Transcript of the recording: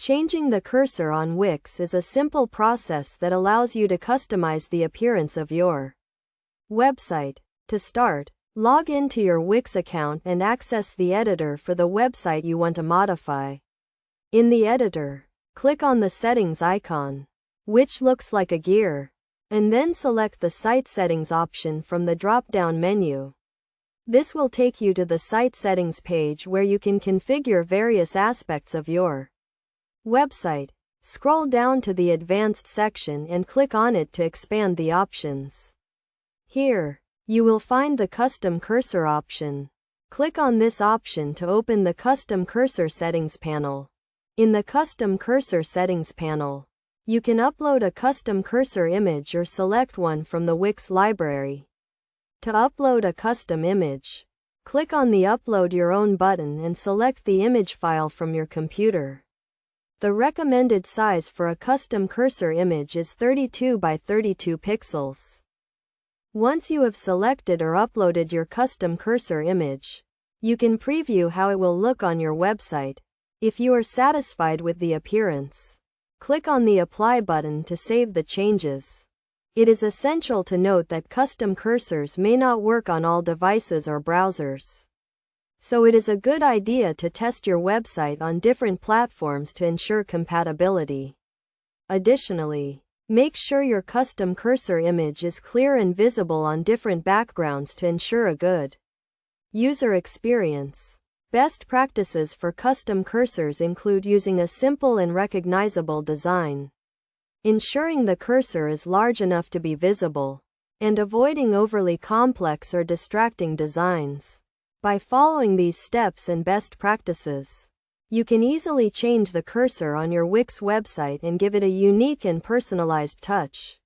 Changing the cursor on Wix is a simple process that allows you to customize the appearance of your website. To start, log into your Wix account and access the editor for the website you want to modify. In the editor, click on the settings icon, which looks like a gear, and then select the Site Settings option from the drop-down menu. This will take you to the Site Settings page where you can configure various aspects of your website. Scroll down to the Advanced section and click on it to expand the options. Here, you will find the Custom Cursor option. Click on this option to open the Custom Cursor Settings panel. In the Custom Cursor Settings panel, you can upload a custom cursor image or select one from the Wix library. To upload a custom image, click on the Upload Your Own button and select the image file from your computer. The recommended size for a custom cursor image is 32 by 32 pixels. Once you have selected or uploaded your custom cursor image, you can preview how it will look on your website. If you are satisfied with the appearance, click on the Apply button to save the changes. It is essential to note that custom cursors may not work on all devices or browsers. So it is a good idea to test your website on different platforms to ensure compatibility. Additionally, make sure your custom cursor image is clear and visible on different backgrounds to ensure a good user experience. Best practices for custom cursors include using a simple and recognizable design, ensuring the cursor is large enough to be visible, and avoiding overly complex or distracting designs. By following these steps and best practices, you can easily change the cursor on your Wix website and give it a unique and personalized touch.